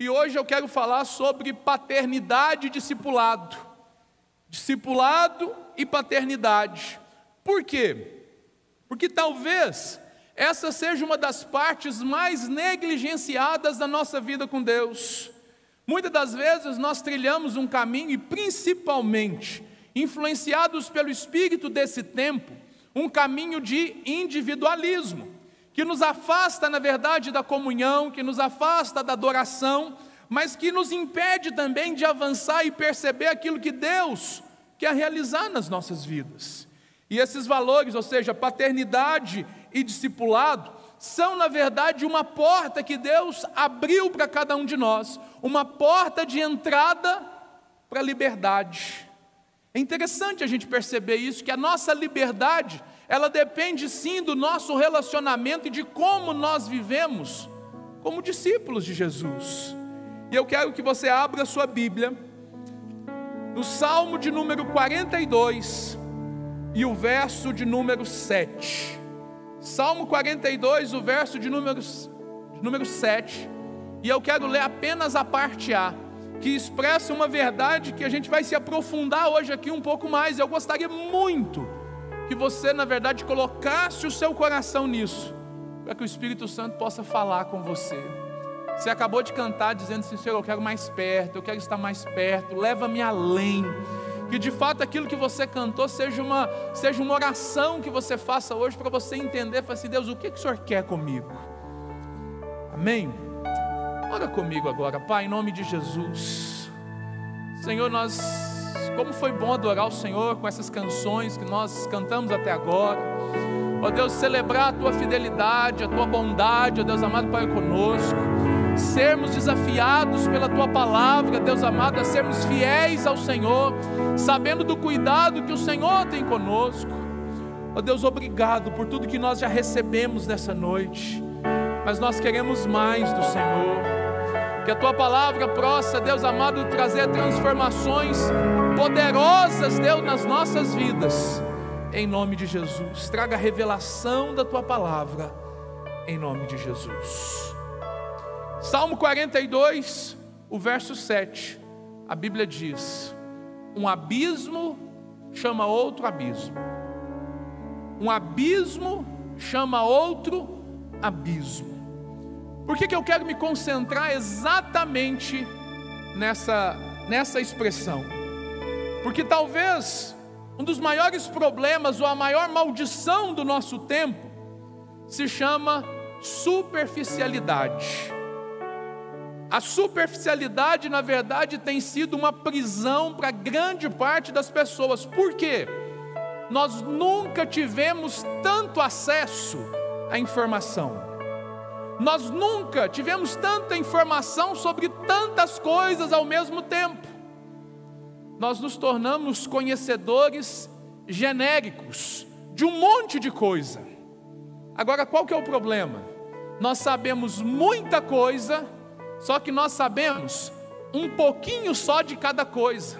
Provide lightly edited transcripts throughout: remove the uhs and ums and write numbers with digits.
E hoje eu quero falar sobre paternidade e discipulado. Discipulado e paternidade. Por quê? Porque talvez essa seja uma das partes mais negligenciadas da nossa vida com Deus. Muitas das vezes nós trilhamos um caminho e principalmente influenciados pelo espírito desse tempo, um caminho de individualismo, que nos afasta, na verdade, da comunhão, que nos afasta da adoração, mas que nos impede também de avançar e perceber aquilo que Deus quer realizar nas nossas vidas. E esses valores, ou seja, paternidade e discipulado, são, na verdade, uma porta que Deus abriu para cada um de nós, uma porta de entrada para a liberdade. É interessante a gente perceber isso, que a nossa liberdade, ela depende sim do nosso relacionamento e de como nós vivemos como discípulos de Jesus. E eu quero que você abra a sua Bíblia, no Salmo de número 42 e o verso de número 7. Salmo 42, o verso de número 7, e eu quero ler apenas a parte A, que expressa uma verdade que a gente vai se aprofundar hoje aqui um pouco mais. Eu gostaria muito que você, na verdade, colocasse o seu coração nisso, para que o Espírito Santo possa falar com você. Você acabou de cantar dizendo assim: Senhor, eu quero mais perto, eu quero estar mais perto, leva-me além. Que de fato aquilo que você cantou seja uma oração que você faça hoje, para você entender, falar assim: Deus, o que o Senhor quer comigo? Amém? Ora comigo agora. Pai, em nome de Jesus. Senhor, como foi bom adorar o Senhor com essas canções que nós cantamos até agora. Ó Deus, celebrar a Tua fidelidade, a Tua bondade, ó Deus amado, Pai, conosco. Sermos desafiados pela Tua palavra, Deus amado, a sermos fiéis ao Senhor, sabendo do cuidado que o Senhor tem conosco. Ó Deus, obrigado por tudo que nós já recebemos nessa noite, mas nós queremos mais do Senhor. Que a Tua palavra possa, Deus amado, trazer transformações poderosas, Deus, nas nossas vidas, em nome de Jesus. Traga a revelação da Tua palavra, em nome de Jesus. Salmo 42, o verso 7, a Bíblia diz: um abismo chama outro abismo, um abismo chama outro abismo. Por que eu quero me concentrar exatamente nessa expressão? Porque talvez um dos maiores problemas, ou a maior maldição do nosso tempo, se chama superficialidade. A superficialidade, na verdade, tem sido uma prisão para grande parte das pessoas. Por quê? Nós nunca tivemos tanto acesso à informação. Nós nunca tivemos tanta informação sobre tantas coisas ao mesmo tempo. Nós nos tornamos conhecedores genéricos de um monte de coisa. Agora, qual que é o problema? Nós sabemos muita coisa, só que nós sabemos um pouquinho só de cada coisa.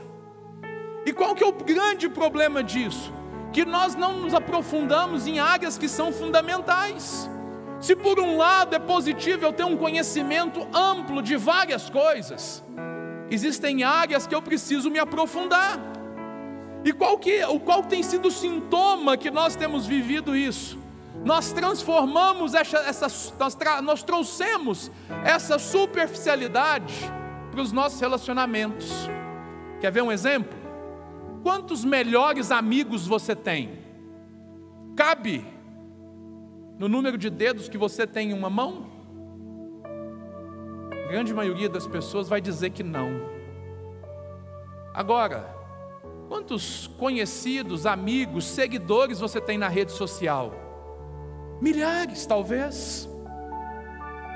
E qual que é o grande problema disso? Que nós não nos aprofundamos em áreas que são fundamentais. Se por um lado é positivo eu ter um conhecimento amplo de várias coisas, existem áreas que eu preciso me aprofundar. E qual tem sido o sintoma que nós temos vivido isso? Nós transformamos nós trouxemos essa superficialidade para os nossos relacionamentos. Quer ver um exemplo? Quantos melhores amigos você tem? Cabe no número de dedos que você tem em uma mão? A grande maioria das pessoas vai dizer que não. Agora, quantos conhecidos, amigos, seguidores você tem na rede social? Milhares, talvez.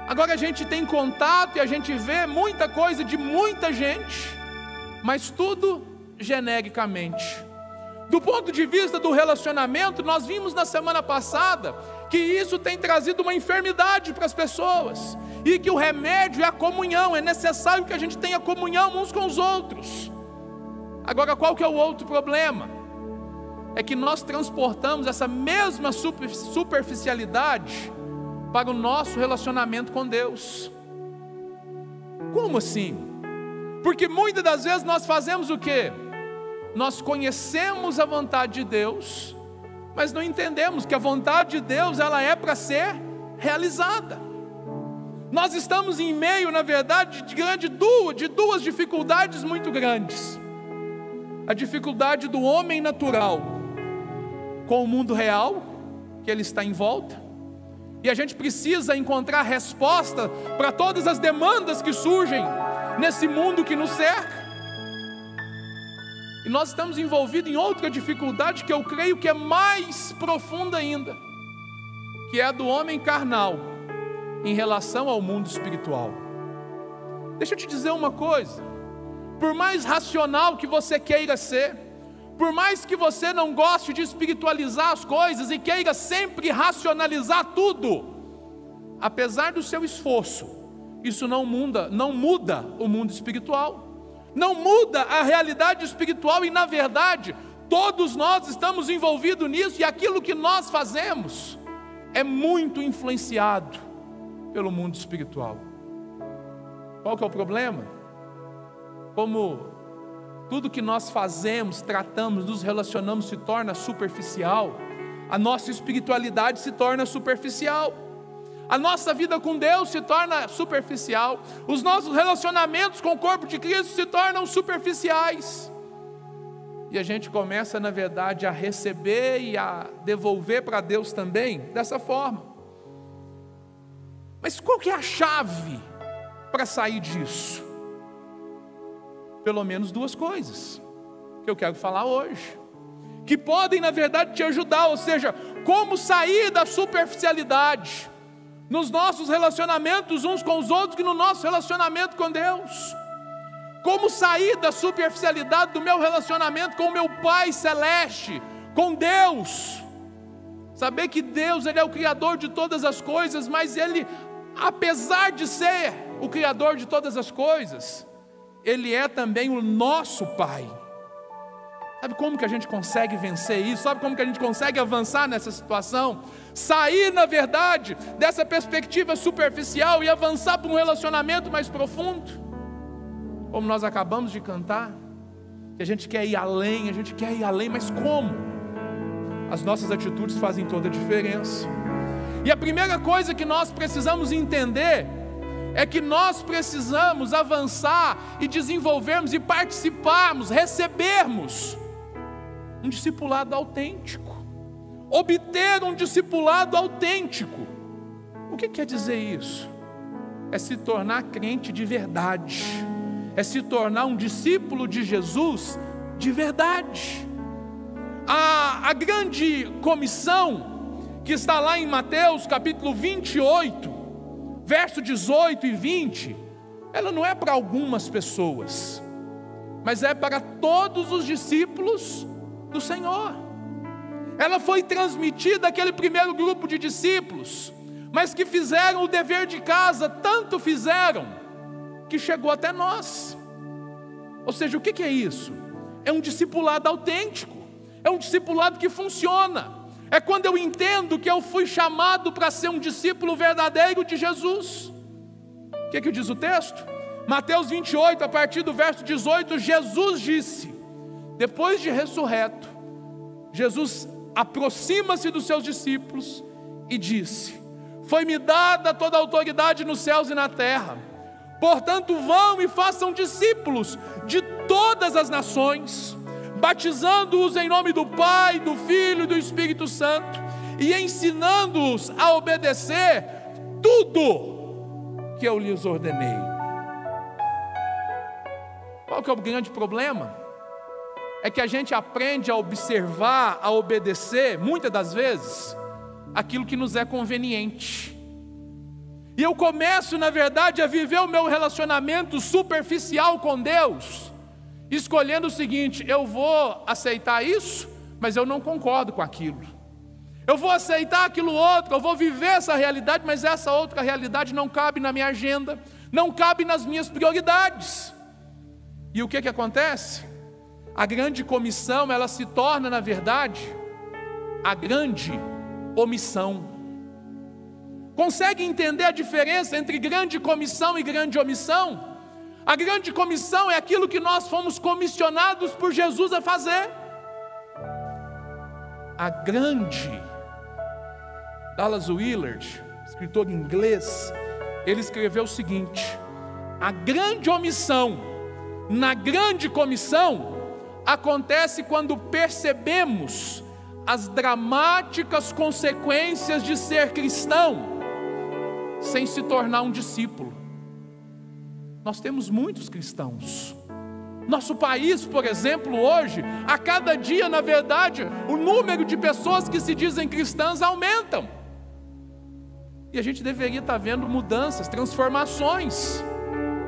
Agora a gente tem contato e a gente vê muita coisa de muita gente, mas tudo genericamente. Do ponto de vista do relacionamento, nós vimos na semana passada que isso tem trazido uma enfermidade para as pessoas, e que o remédio é a comunhão. É necessário que a gente tenha comunhão uns com os outros. Agora, qual que é o outro problema? É que nós transportamos essa mesma superficialidade para o nosso relacionamento com Deus. Como assim? Porque muitas das vezes nós fazemos o quê? Nós conhecemos a vontade de Deus, mas não entendemos que a vontade de Deus, ela é para ser realizada. Nós estamos em meio, na verdade, de duas dificuldades muito grandes. A dificuldade do homem natural com o mundo real, que ele está em volta, e a gente precisa encontrar resposta para todas as demandas que surgem nesse mundo que nos cerca. E nós estamos envolvidos em outra dificuldade que eu creio que é mais profunda ainda, que é a do homem carnal em relação ao mundo espiritual. Deixa eu te dizer uma coisa: por mais racional que você queira ser, por mais que você não goste de espiritualizar as coisas e queira sempre racionalizar tudo, apesar do seu esforço, isso não muda o mundo espiritual, não muda a realidade espiritual. E na verdade, todos nós estamos envolvidos nisso, e aquilo que nós fazemos é muito influenciado pelo mundo espiritual. Qual que é o problema? Como tudo que nós fazemos, tratamos, nos relacionamos se torna superficial, a nossa espiritualidade se torna superficial, a nossa vida com Deus se torna superficial, os nossos relacionamentos com o corpo de Cristo se tornam superficiais, e a gente começa, na verdade, a receber e a devolver para Deus também dessa forma. Mas qual que é a chave para sair disso? Pelo menos duas coisas que eu quero falar hoje, que podem, na verdade, te ajudar. Ou seja, como sair da superficialidade nos nossos relacionamentos uns com os outros e no nosso relacionamento com Deus. Como sair da superficialidade do meu relacionamento com o meu Pai Celeste, com Deus. Saber que Deus, Ele é o Criador de todas as coisas, mas Ele, apesar de ser o Criador de todas as coisas, Ele é também o nosso Pai. Sabe como que a gente consegue vencer isso? Sabe como que a gente consegue avançar nessa situação? Sair, na verdade, dessa perspectiva superficial e avançar para um relacionamento mais profundo. Como nós acabamos de cantar, que a gente quer ir além, mas como? As nossas atitudes fazem toda a diferença. E a primeira coisa que nós precisamos entender é que nós precisamos avançar e desenvolvermos e participarmos, recebermos um discipulado autêntico, obter um discipulado autêntico. O que quer dizer isso? É se tornar crente de verdade, é se tornar um discípulo de Jesus de verdade. A grande comissão que está lá em Mateus capítulo 28, verso 18 e 20, ela não é para algumas pessoas, mas é para todos os discípulos do Senhor. Ela foi transmitida àquele primeiro grupo de discípulos, mas que fizeram o dever de casa, tanto fizeram, que chegou até nós. Ou seja, o que é isso? É um discipulado autêntico, é um discipulado que funciona. É quando eu entendo que eu fui chamado para ser um discípulo verdadeiro de Jesus. O que diz o texto? Mateus 28, a partir do verso 18, Jesus disse, depois de ressurreto, Jesus aproxima-se dos seus discípulos e disse: foi-me dada toda a autoridade nos céus e na terra, portanto vão e façam discípulos de todas as nações, batizando-os em nome do Pai, do Filho e do Espírito Santo, e ensinando-os a obedecer tudo que eu lhes ordenei. Qual que é o grande problema? É que a gente aprende a observar, a obedecer, muitas das vezes, aquilo que nos é conveniente. E eu começo, na verdade, a viver o meu relacionamento superficial com Deus, escolhendo o seguinte: eu vou aceitar isso, mas eu não concordo com aquilo. Eu vou aceitar aquilo outro, eu vou viver essa realidade, mas essa outra realidade não cabe na minha agenda, não cabe nas minhas prioridades. E o que acontece? A grande comissão, ela se torna, na verdade, a grande omissão. Consegue entender a diferença entre grande comissão e grande omissão? A grande comissão é aquilo que nós fomos comissionados por Jesus a fazer. Dallas Willard, escritor inglês, ele escreveu o seguinte: a grande omissão na grande comissão acontece quando percebemos as dramáticas consequências de ser cristão sem se tornar um discípulo. Nós temos muitos cristãos. Nosso país, por exemplo, hoje, a cada dia, na verdade, o número de pessoas que se dizem cristãs aumentam. E a gente deveria estar vendo mudanças, transformações.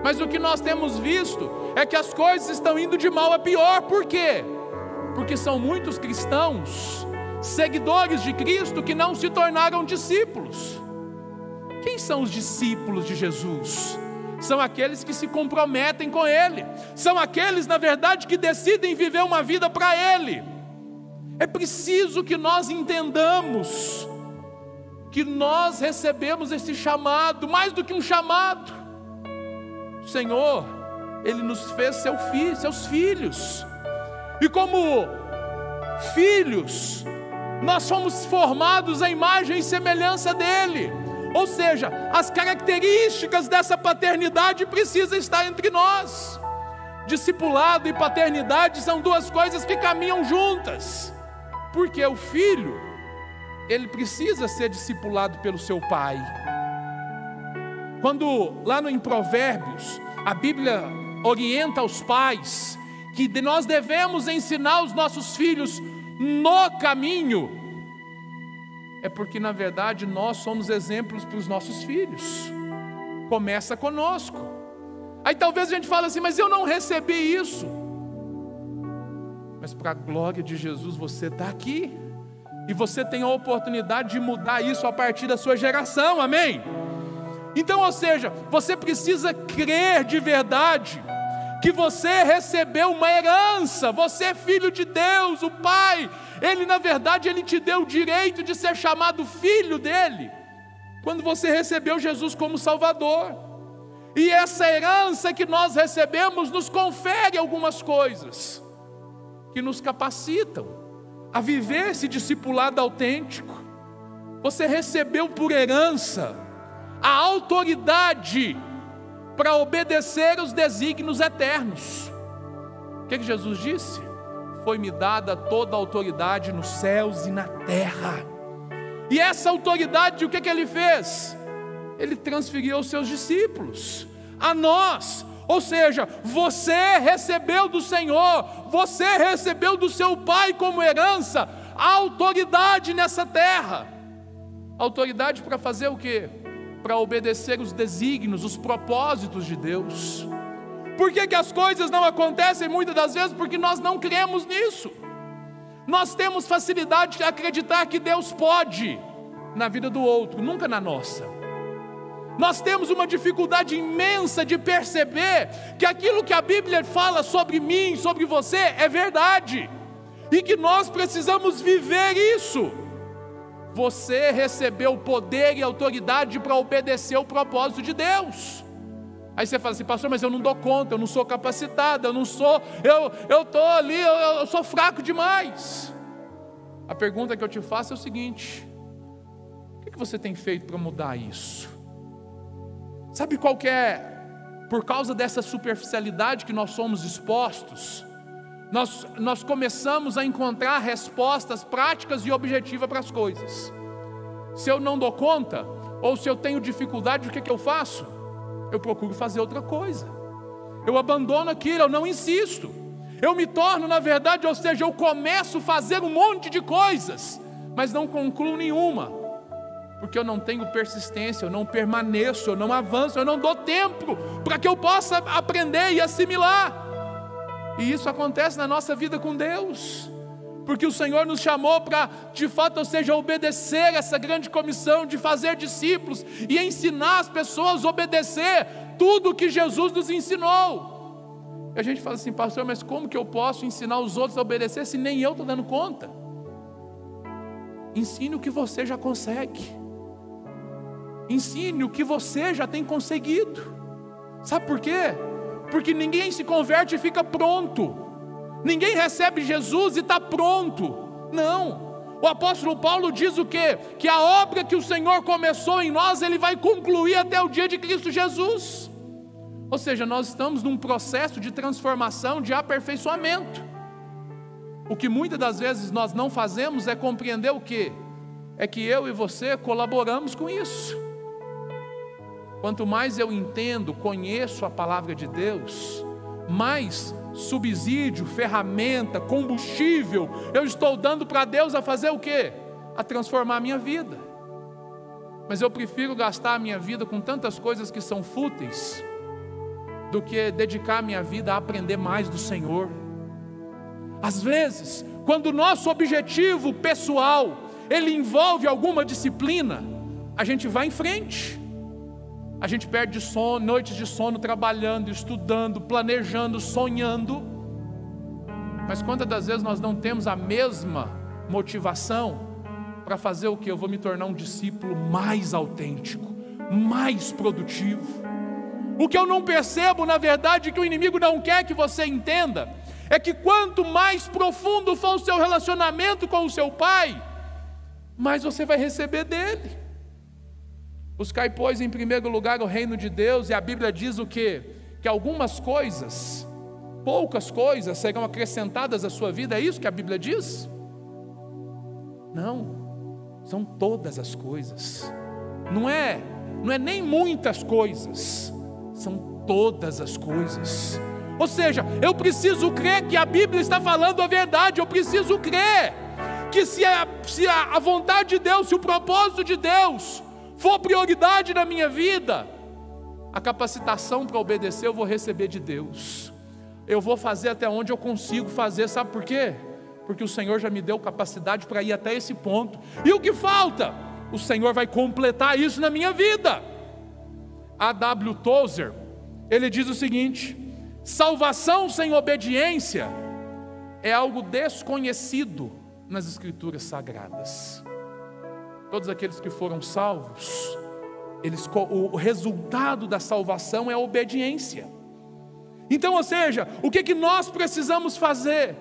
Mas o que nós temos visto é que as coisas estão indo de mal a pior. Por quê? Porque são muitos cristãos, seguidores de Cristo, que não se tornaram discípulos. Quem são os discípulos de Jesus? São aqueles que se comprometem com Ele. São aqueles, na verdade, que decidem viver uma vida para Ele. É preciso que nós entendamos que nós recebemos esse chamado, mais do que um chamado. O Senhor, Ele nos fez seus filhos. E como filhos, nós somos formados à imagem e semelhança dEle. Ou seja, as características dessa paternidade precisam estar entre nós. Discipulado e paternidade são duas coisas que caminham juntas. Porque o filho, ele precisa ser discipulado pelo seu pai. Quando lá em Provérbios, a Bíblia orienta os pais que nós devemos ensinar os nossos filhos no caminho, é porque na verdade nós somos exemplos para os nossos filhos. Começa conosco. Aí talvez a gente fale assim, mas eu não recebi isso. Mas para a glória de Jesus você está aqui. E você tem a oportunidade de mudar isso a partir da sua geração, amém? Então, ou seja, você precisa crer de verdade que você recebeu uma herança. Você é filho de Deus, o Pai. Ele, na verdade, Ele te deu o direito de ser chamado filho dEle, quando você recebeu Jesus como Salvador. E essa herança que nós recebemos nos confere algumas coisas que nos capacitam a viver esse discipulado autêntico. Você recebeu por herança a autoridade para obedecer os desígnios eternos. O que Jesus disse? Foi-me dada toda a autoridade nos céus e na terra. E essa autoridade, o que Ele fez? Ele transferiu aos seus discípulos, a nós. Ou seja, você recebeu do Senhor, você recebeu do seu Pai como herança a autoridade nessa terra. Autoridade para fazer o quê? Para obedecer os desígnios, os propósitos de Deus. Por que as coisas não acontecem muitas das vezes? Porque nós não cremos nisso. Nós temos facilidade de acreditar que Deus pode na vida do outro, nunca na nossa. Nós temos uma dificuldade imensa de perceber que aquilo que a Bíblia fala sobre mim, sobre você, é verdade. E que nós precisamos viver isso. Você recebeu poder e autoridade para obedecer o propósito de Deus. Aí você fala assim, pastor, mas eu não dou conta, eu não sou capacitado, eu estou ali, eu sou fraco demais. A pergunta que eu te faço é o seguinte: o que você tem feito para mudar isso? Sabe qual que é? Por causa dessa superficialidade que nós somos expostos, nós começamos a encontrar respostas práticas e objetivas para as coisas. Se eu não dou conta, ou se eu tenho dificuldade, o que eu faço? Eu procuro fazer outra coisa. Eu abandono aquilo, eu não insisto. Eu me torno, na verdade, ou seja, eu começo a fazer um monte de coisas, mas não concluo nenhuma. Porque eu não tenho persistência, eu não permaneço, eu não avanço, eu não dou tempo para que eu possa aprender e assimilar. E isso acontece na nossa vida com Deus, porque o Senhor nos chamou para, de fato, ou seja, obedecer essa grande comissão de fazer discípulos e ensinar as pessoas a obedecer tudo o que Jesus nos ensinou. E a gente fala assim, pastor, mas como que eu posso ensinar os outros a obedecer se nem eu estou dando conta? Ensine o que você já consegue. Ensine o que você já tem conseguido. Sabe por quê? porque ninguém se converte e fica pronto, ninguém recebe Jesus e está pronto. Não. O apóstolo Paulo diz o quê? Que a obra que o Senhor começou em nós, Ele vai concluir até o dia de Cristo Jesus. Ou seja, nós estamos num processo de transformação, de aperfeiçoamento. O que muitas das vezes nós não fazemos é compreender o quê? É que eu e você colaboramos com isso. Quanto mais eu entendo, conheço a palavra de Deus, mais subsídio, ferramenta, combustível eu estou dando para Deus a fazer o quê? A transformar a minha vida. Mas eu prefiro gastar a minha vida com tantas coisas que são fúteis do que dedicar a minha vida a aprender mais do Senhor. Às vezes, quando o nosso objetivo pessoal ele envolve alguma disciplina, a gente vai em frente. A gente perde sono, noites de sono trabalhando, estudando, planejando, sonhando. Mas quantas das vezes nós não temos a mesma motivação para fazer o que? Eu vou me tornar um discípulo mais autêntico, mais produtivo. O que eu não percebo, na verdade, que o inimigo não quer que você entenda, é que quanto mais profundo for o seu relacionamento com o seu pai, mais você vai receber dele. Buscai, pois, em primeiro lugar o reino de Deus, e a Bíblia diz o quê? Que algumas coisas, poucas coisas serão acrescentadas à sua vida, é isso que a Bíblia diz? Não, são todas as coisas, não é nem muitas coisas, são todas as coisas. Ou seja, eu preciso crer que a Bíblia está falando a verdade, eu preciso crer que se a vontade de Deus, se o propósito de Deus for prioridade na minha vida, a capacitação para obedecer eu vou receber de Deus. Eu vou fazer até onde eu consigo fazer, sabe por quê? Porque o Senhor já me deu capacidade para ir até esse ponto. E o que falta? O Senhor vai completar isso na minha vida. A.W. Tozer, ele diz o seguinte: salvação sem obediência é algo desconhecido nas Escrituras Sagradas. Todos aqueles que foram salvos, o resultado da salvação é a obediência. Então, ou seja, o que nós precisamos fazer?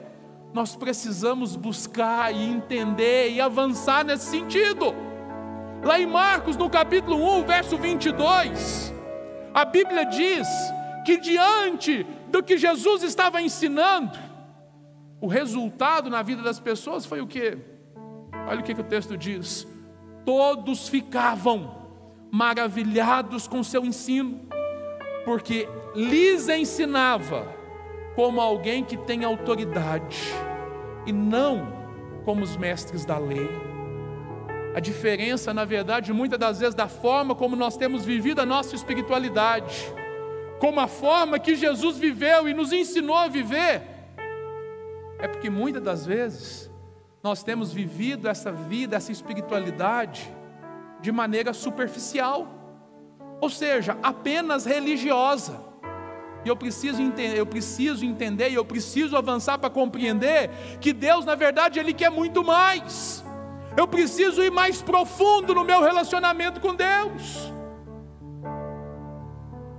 Nós precisamos buscar e entender e avançar nesse sentido. Lá em Marcos, no capítulo 1, verso 22, a Bíblia diz que diante do que Jesus estava ensinando, o resultado na vida das pessoas foi o quê? Olha o que o texto diz: todos ficavam maravilhados com seu ensino, porque lhes ensinava como alguém que tem autoridade, e não como os mestres da lei. A diferença, na verdade, muitas das vezes, da forma como nós temos vivido a nossa espiritualidade, como a forma que Jesus viveu e nos ensinou a viver, é porque muitas das vezes nós temos vivido essa vida, essa espiritualidade de maneira superficial, ou seja, apenas religiosa. E eu preciso entender e eu preciso avançar para compreender que Deus, na verdade, Ele quer muito mais. Eu preciso ir mais profundo no meu relacionamento com Deus.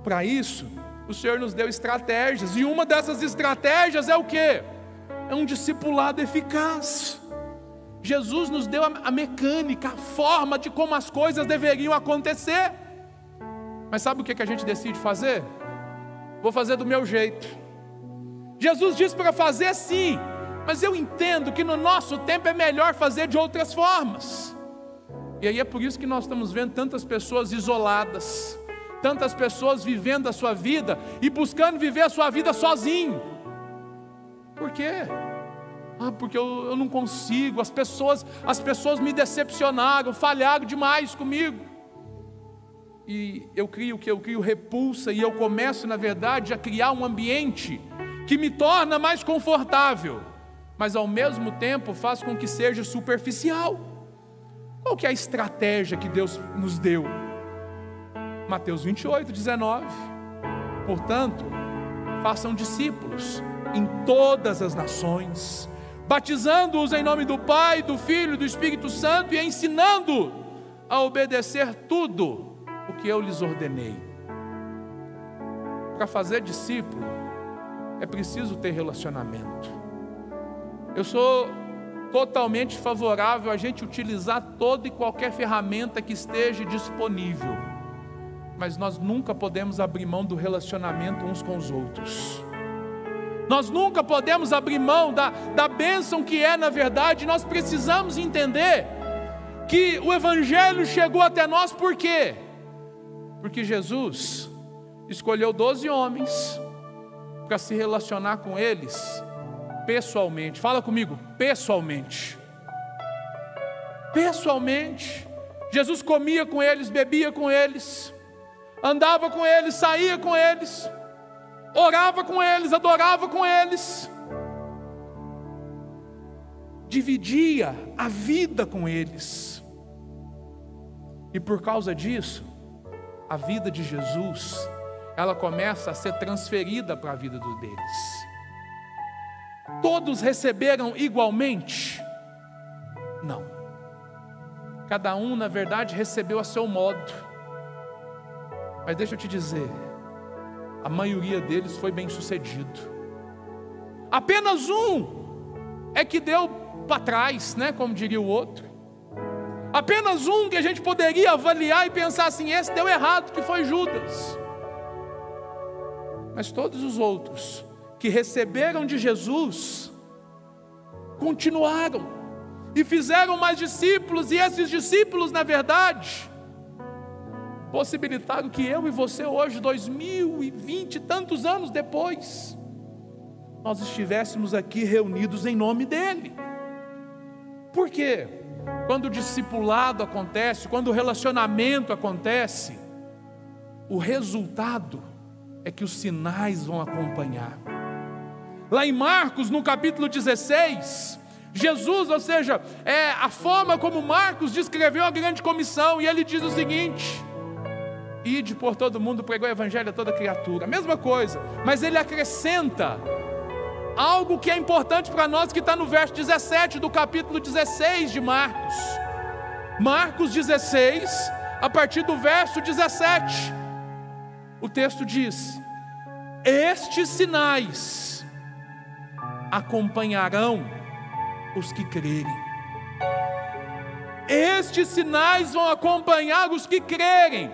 Para isso, o Senhor nos deu estratégias, e uma dessas estratégias é o quê? É um discipulado eficaz. Jesus nos deu a mecânica, a forma de como as coisas deveriam acontecer. Mas sabe o que a gente decide fazer? Vou fazer do meu jeito. Jesus disse para fazer assim, mas eu entendo que no nosso tempo é melhor fazer de outras formas. E aí é por isso que nós estamos vendo tantas pessoas isoladas, tantas pessoas vivendo a sua vida e buscando viver a sua vida sozinho. Por quê? Porque eu não consigo, as pessoas me decepcionaram, falharam demais comigo. E eu crio repulsa, e eu começo, na verdade, a criar um ambiente que me torna mais confortável, mas ao mesmo tempo faz com que seja superficial. Qual que é a estratégia que Deus nos deu? Mateus 28, 19. Portanto, façam discípulos em todas as nações, batizando-os em nome do Pai, do Filho e do Espírito Santo, e ensinando a obedecer tudo o que eu lhes ordenei. para fazer discípulo, é preciso ter relacionamento. Eu sou totalmente favorável a gente utilizar toda e qualquer ferramenta que esteja disponível, mas nós nunca podemos abrir mão do relacionamento uns com os outros. Nós nunca podemos abrir mão da bênção que é, na verdade. Nós precisamos entender que o Evangelho chegou até nós por quê? Porque Jesus escolheu 12 homens para se relacionar com eles pessoalmente. Fala comigo, pessoalmente. Pessoalmente. Jesus comia com eles, bebia com eles, andava com eles, saía com eles, orava com eles, adorava com eles, dividia a vida com eles. E por causa disso, a vida de Jesus, ela começa a ser transferida para a vida deles. Todos receberam igualmente? Não. Cada um, na verdade, recebeu a seu modo. Mas deixa eu te dizer, a maioria deles foi bem sucedido. Apenas um é que deu para trás, né, como diria o outro. Apenas um que a gente poderia avaliar e pensar assim, esse deu errado, que foi Judas. Mas todos os outros que receberam de Jesus continuaram e fizeram mais discípulos, e esses discípulos, na verdade, possibilitaram que eu e você hoje, 2020 e tantos anos depois, nós estivéssemos aqui reunidos em nome dele. Por quê? Quando o discipulado acontece, quando o relacionamento acontece, o resultado é que os sinais vão acompanhar. Lá em Marcos, no capítulo 16, Jesus, ou seja, a forma como Marcos descreveu a grande comissão, e ele diz o seguinte: ide por todo mundo, pregou o evangelho a toda criatura. A mesma coisa, mas ele acrescenta algo que é importante para nós, que está no verso 17 do capítulo 16 de Marcos. Marcos 16, a partir do verso 17, o texto diz: estes sinais acompanharão os que crerem. Estes sinais vão acompanhar os que crerem.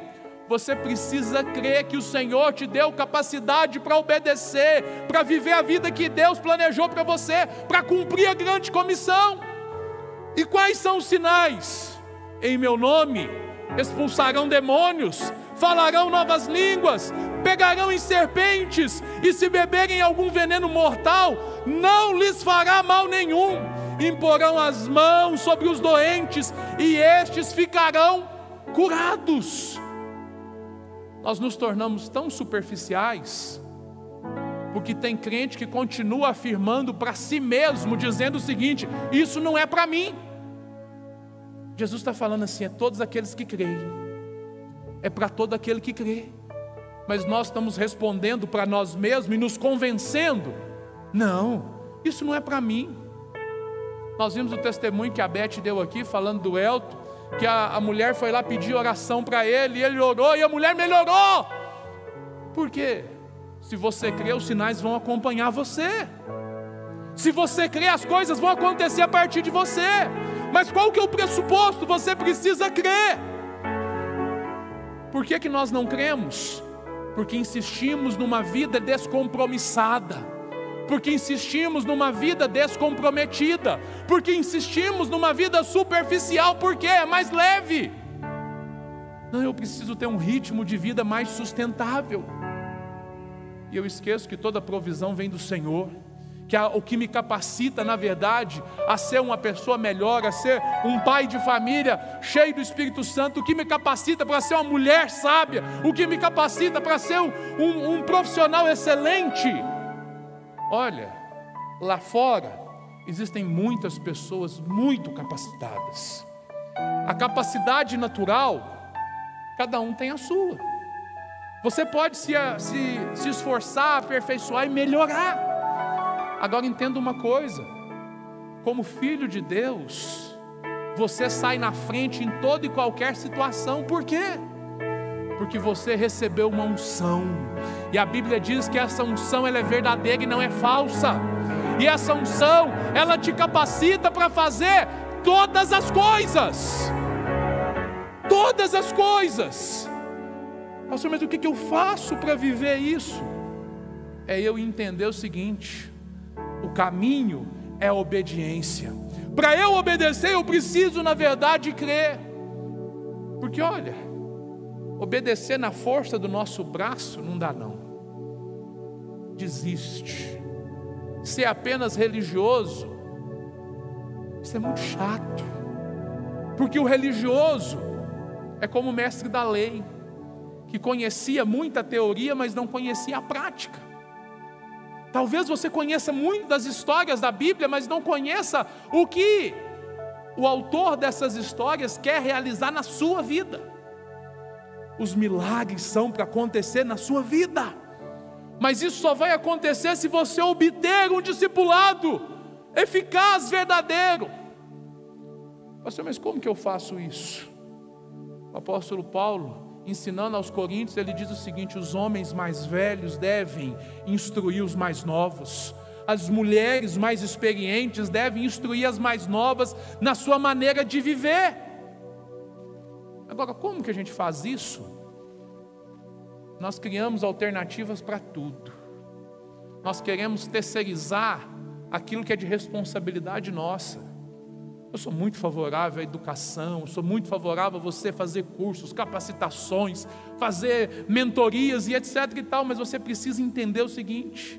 Você precisa crer que o Senhor te deu capacidade para obedecer, para viver a vida que Deus planejou para você, para cumprir a grande comissão. E quais são os sinais? Em meu nome expulsarão demônios, falarão novas línguas, pegarão em serpentes, e se beberem algum veneno mortal, não lhes fará mal nenhum. Imporão as mãos sobre os doentes, e estes ficarão curados. Nós nos tornamos tão superficiais, porque tem crente que continua afirmando para si mesmo, dizendo o seguinte: isso não é para mim. Jesus está falando assim, é todos aqueles que creem, é para todo aquele que crê. Mas nós estamos respondendo para nós mesmos e nos convencendo: não, isso não é para mim. Nós vimos o testemunho que a Beth deu aqui, falando do Elton, que a mulher foi lá pedir oração para ele, e ele orou, e a mulher melhorou. Por quê? Se você crê, os sinais vão acompanhar você. Se você crê, as coisas vão acontecer a partir de você. Mas qual que é o pressuposto? Você precisa crer. Por que nós não cremos? Porque insistimos numa vida descompromissada, porque insistimos numa vida descomprometida, porque insistimos numa vida superficial, porque é mais leve. Não, eu preciso ter um ritmo de vida mais sustentável. E eu esqueço que toda provisão vem do Senhor, que o que me capacita, na verdade, a ser uma pessoa melhor, a ser um pai de família cheio do Espírito Santo, o que me capacita para ser uma mulher sábia, o que me capacita para ser um profissional excelente. Olha, lá fora existem muitas pessoas muito capacitadas. A capacidade natural, cada um tem a sua. Você pode se esforçar, aperfeiçoar e melhorar. Agora entenda uma coisa: como filho de Deus, você sai na frente em toda e qualquer situação. Por quê? Porque você recebeu uma unção, e a Bíblia diz que essa unção ela é verdadeira e não é falsa, e essa unção ela te capacita para fazer todas as coisas. Todas as coisas. Pastor, mas o que eu faço para viver isso? É eu entender o seguinte: o caminho é a obediência. Para eu obedecer, eu preciso, na verdade, crer. Porque olha, obedecer na força do nosso braço não dá não. Desiste. Ser apenas religioso, isso é muito chato. Porque o religioso é como o mestre da lei, que conhecia muita teoria, mas não conhecia a prática. Talvez você conheça muito das histórias da Bíblia, mas não conheça o que o autor dessas histórias quer realizar na sua vida. Os milagres são para acontecer na sua vida, mas isso só vai acontecer se você obter um discipulado eficaz, verdadeiro. Pastor, mas como que eu faço isso? O apóstolo Paulo, ensinando aos coríntios, ele diz o seguinte: os homens mais velhos devem instruir os mais novos, as mulheres mais experientes devem instruir as mais novas na sua maneira de viver. Agora, como que a gente faz isso? Nós criamos alternativas para tudo. Nós queremos terceirizar aquilo que é de responsabilidade nossa. Eu sou muito favorável à educação, eu sou muito favorável a você fazer cursos, capacitações, fazer mentorias e etc e tal, mas você precisa entender o seguinte: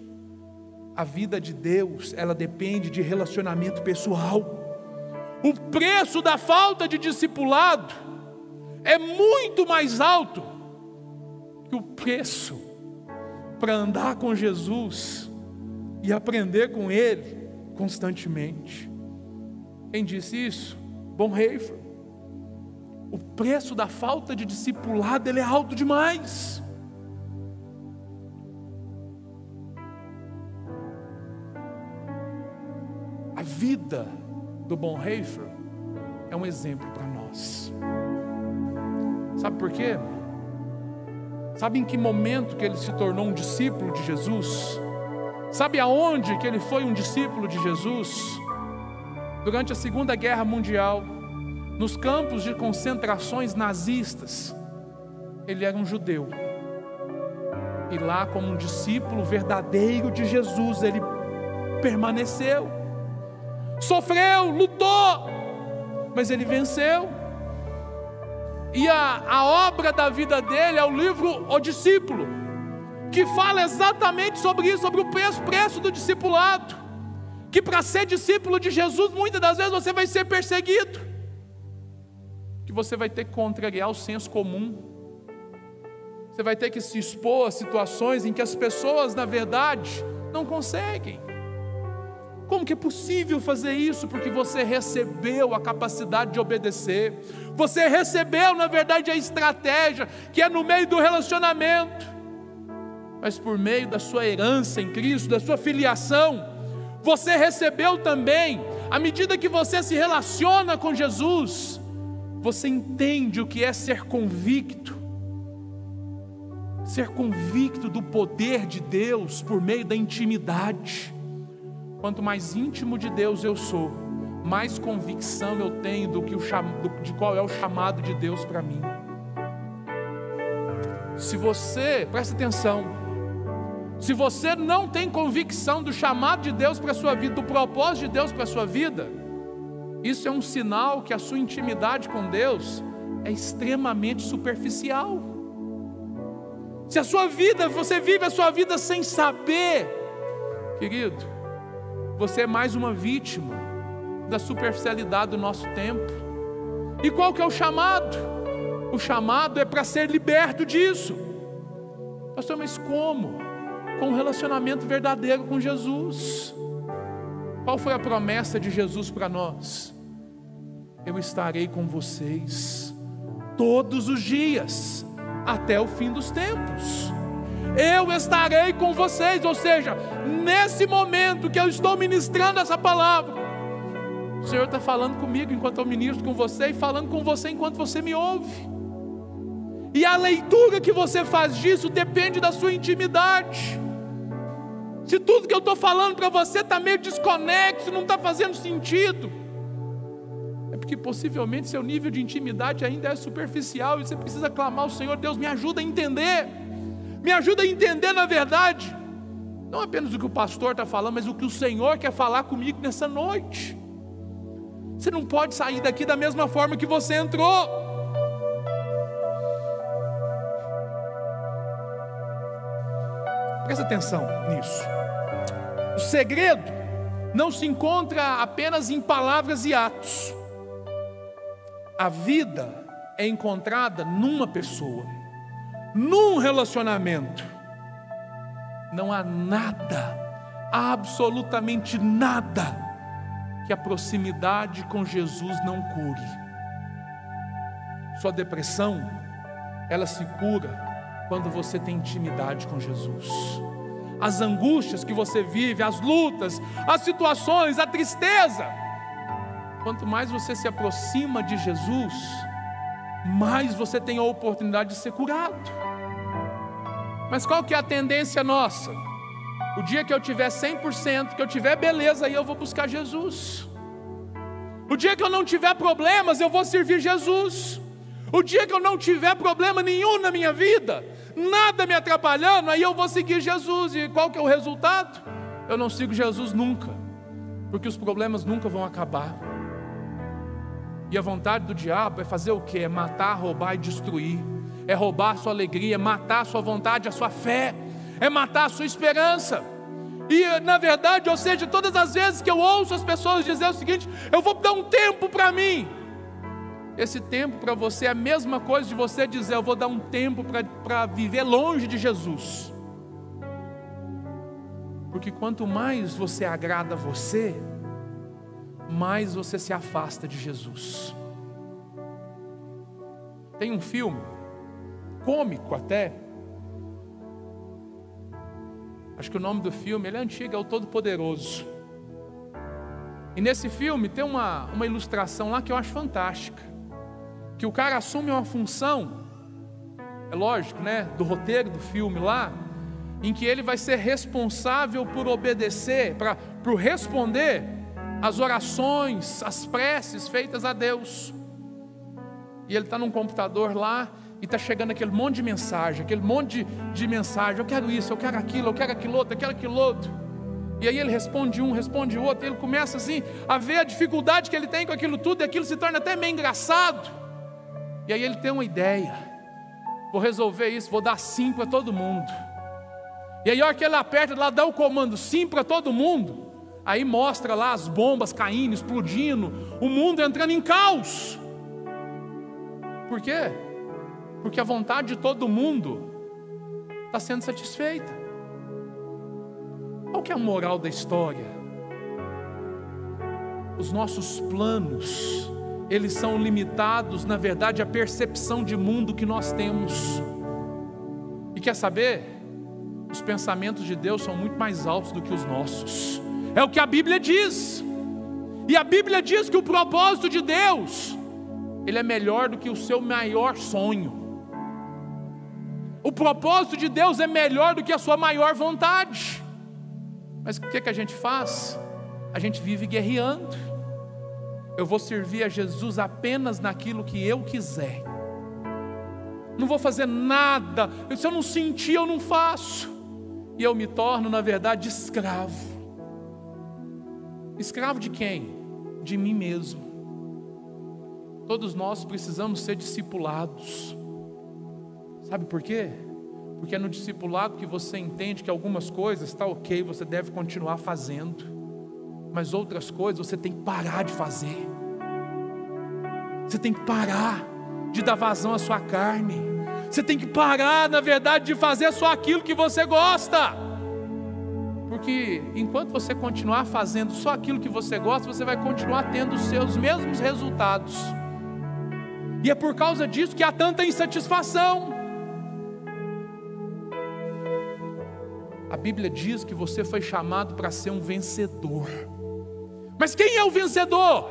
a vida de Deus, ela depende de relacionamento pessoal. O preço da falta de discipulado é muito mais alto que o preço para andar com Jesus e aprender com Ele constantemente. Quem disse isso? Bonhoeffer. O preço da falta de discipulado, ele é alto demais. A vida do Bonhoeffer é um exemplo para nós. Sabe por quê? Sabe em que momento que ele se tornou um discípulo de Jesus? Sabe aonde que ele foi um discípulo de Jesus? Durante a Segunda Guerra Mundial, nos campos de concentrações nazistas, ele era um judeu. E lá, como um discípulo verdadeiro de Jesus, ele permaneceu. Sofreu, lutou, mas ele venceu. E a obra da vida dele é o livro O Discípulo, que fala exatamente sobre isso, sobre o preço do discipulado. Que para ser discípulo de Jesus, muitas das vezes você vai ser perseguido, que você vai ter que contrariar o senso comum, você vai ter que se expor a situações em que as pessoas, na verdade, não conseguem. Como que é possível fazer isso? Porque você recebeu a capacidade de obedecer, você recebeu, na verdade, a estratégia, que é no meio do relacionamento, mas por meio da sua herança em Cristo, da sua filiação, você recebeu também, à medida que você se relaciona com Jesus, você entende o que é ser convicto do poder de Deus por meio da intimidade. Quanto mais íntimo de Deus eu sou, mais convicção eu tenho de qual é o chamado de Deus para mim. Se você, presta atenção, se você não tem convicção do chamado de Deus para a sua vida, do propósito de Deus para a sua vida, isso é um sinal que a sua intimidade com Deus é extremamente superficial. Se a sua vida, você vive a sua vida sem saber, querido, você é mais uma vítima da superficialidade do nosso tempo. E qual que é o chamado? O chamado é para ser liberto disso. Pastor, mas como? Com um relacionamento verdadeiro com Jesus. Qual foi a promessa de Jesus para nós? Eu estarei com vocês todos os dias, até o fim dos tempos. Eu estarei com vocês, ou seja, nesse momento que eu estou ministrando essa palavra, o Senhor está falando comigo enquanto eu ministro com você, e falando com você enquanto você me ouve. E a leitura que você faz disso depende da sua intimidade. Se tudo que eu estou falando para você está meio desconexo, não está fazendo sentido, é porque possivelmente seu nível de intimidade ainda é superficial, e você precisa clamar ao Senhor: Deus, me ajuda a entender. Me ajuda a entender, na verdade, não apenas o que o pastor está falando, mas o que o Senhor quer falar comigo nessa noite. Você não pode sair daqui da mesma forma que você entrou. Presta atenção nisso. O segredo não se encontra apenas em palavras e atos. A vida é encontrada numa pessoa, num relacionamento. Não há nada, absolutamente nada, que a proximidade com Jesus não cure. Sua depressão, ela se cura quando você tem intimidade com Jesus. As angústias que você vive, as lutas, as situações, a tristeza, quanto mais você se aproxima de Jesus, mais você tem a oportunidade de ser curado. Mas qual que é a tendência nossa? O dia que eu tiver 100%, que eu tiver beleza, aí eu vou buscar Jesus. O dia que eu não tiver problemas, eu vou servir Jesus. O dia que eu não tiver problema nenhum na minha vida, nada me atrapalhando, aí eu vou seguir Jesus. E qual que é o resultado? Eu não sigo Jesus nunca, porque os problemas nunca vão acabar. E a vontade do diabo é fazer o quê? É matar, roubar e destruir. É roubar a sua alegria, é matar a sua vontade, a sua fé, é matar a sua esperança. E na verdade, ou seja, todas as vezes que eu ouço as pessoas dizer o seguinte: eu vou dar um tempo para mim. Esse tempo para você é a mesma coisa de você dizer: eu vou dar um tempo para viver longe de Jesus. Porque quanto mais você agrada a você, mais você se afasta de Jesus. Tem um filme cômico até, acho que o nome do filme, ele é antigo, é o Todo-Poderoso. E nesse filme tem uma ilustração lá que eu acho fantástica, que o cara assume uma função, é lógico, né, do roteiro do filme lá, em que ele vai ser responsável por obedecer, por responder às orações, às preces feitas a Deus. E ele está num computador lá, e está chegando aquele monte de mensagem, de mensagem: eu quero isso, eu quero aquilo outro, eu quero aquilo outro. E aí ele responde um, responde o outro, e ele começa assim a ver a dificuldade que ele tem com aquilo tudo, e aquilo se torna até meio engraçado. E aí ele tem uma ideia: vou resolver isso, vou dar sim para todo mundo. E aí a hora que ele aperta lá, dá o comando sim para todo mundo, aí mostra lá as bombas caindo, explodindo, o mundo entrando em caos. Por quê? Porque a vontade de todo mundo está sendo satisfeita. Qual que é a moral da história? Os nossos planos, eles são limitados, na verdade, à percepção de mundo que nós temos. E quer saber? Os pensamentos de Deus são muito mais altos do que os nossos. É o que a Bíblia diz. E a Bíblia diz que o propósito de Deus, ele é melhor do que o seu maior sonho. O propósito de Deus é melhor do que a sua maior vontade. Mas o que a gente faz? A gente vive guerreando. Eu vou servir a Jesus apenas naquilo que eu quiser. Não vou fazer nada. Se eu não sentir, eu não faço. E eu me torno, na verdade, escravo. Escravo de quem? De mim mesmo. Todos nós precisamos ser discipulados. Sabe por quê? Porque é no discipulado que você entende que algumas coisas está ok, você deve continuar fazendo, mas outras coisas você tem que parar de fazer. Você tem que parar de dar vazão à sua carne. Você tem que parar, na verdade, de fazer só aquilo que você gosta. Porque enquanto você continuar fazendo só aquilo que você gosta, você vai continuar tendo os seus mesmos resultados. E é por causa disso que há tanta insatisfação. A Bíblia diz que você foi chamado para ser um vencedor. Mas quem é o vencedor?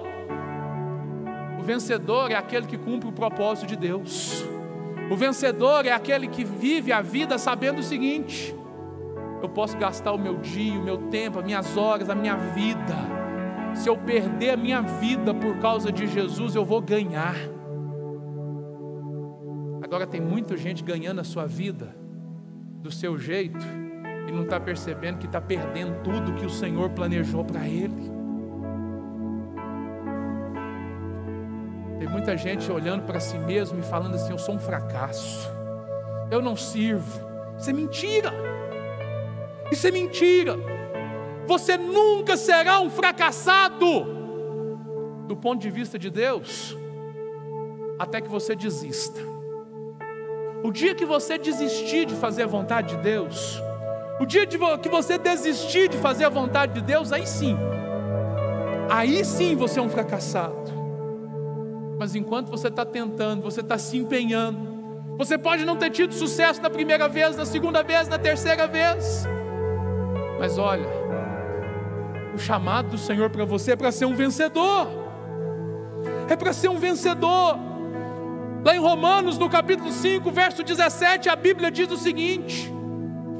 O vencedor é aquele que cumpre o propósito de Deus. O vencedor é aquele que vive a vida sabendo o seguinte: eu posso gastar o meu dia, o meu tempo, as minhas horas, a minha vida. Se eu perder a minha vida por causa de Jesus, eu vou ganhar. Agora tem muita gente ganhando a sua vida do seu jeito e não está percebendo que está perdendo tudo que o Senhor planejou para ele. Tem muita gente olhando para si mesmo e falando assim: eu sou um fracasso, eu não sirvo. Isso é mentira. Isso é mentira. Você nunca será um fracassado do ponto de vista de Deus, até que você desista. O dia que você desistir de fazer a vontade de Deus, o dia que você desistir de fazer a vontade de Deus, aí sim você é um fracassado. Mas enquanto você está tentando, você está se empenhando, você pode não ter tido sucesso na primeira vez, na segunda vez, na terceira vez, mas olha, o chamado do Senhor para você é para ser um vencedor. É para ser um vencedor. Lá em Romanos, no capítulo 5, verso 17, a Bíblia diz o seguinte,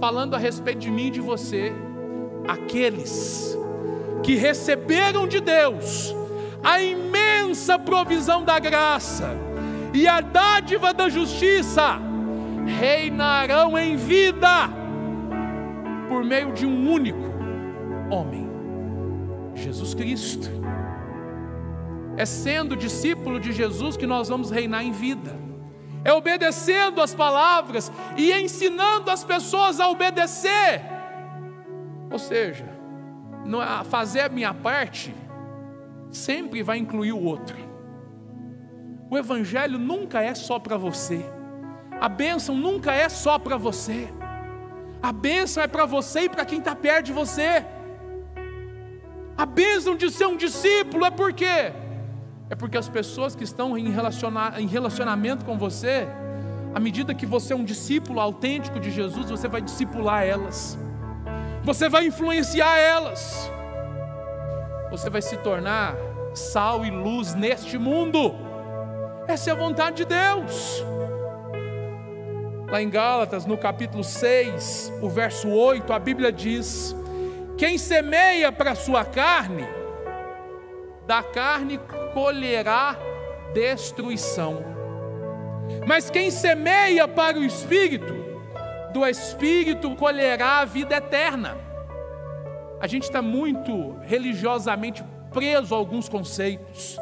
falando a respeito de mim e de você: aqueles que receberam de Deus a imensa provisão da graça e a dádiva da justiça, reinarão em vida por meio de um único homem, Jesus Cristo. É sendo discípulo de Jesus que nós vamos reinar em vida. É obedecendo as palavras e ensinando as pessoas a obedecer. Ou seja, fazer a minha parte sempre vai incluir o outro. O evangelho nunca é só para você. A bênção nunca é só para você. A bênção é para você e para quem está perto de você. A bênção de ser um discípulo é por quê? É porque as pessoas que estão em relacionamento com você, à medida que você é um discípulo autêntico de Jesus, você vai discipular elas, você vai influenciar elas, você vai se tornar sal e luz neste mundo. Essa é a vontade de Deus. Lá em Gálatas, no capítulo 6, o verso 8, a Bíblia diz: quem semeia para a sua carne, da carne colherá destruição. Mas quem semeia para o Espírito, do Espírito colherá a vida eterna. A gente está muito religiosamente preso a alguns conceitos.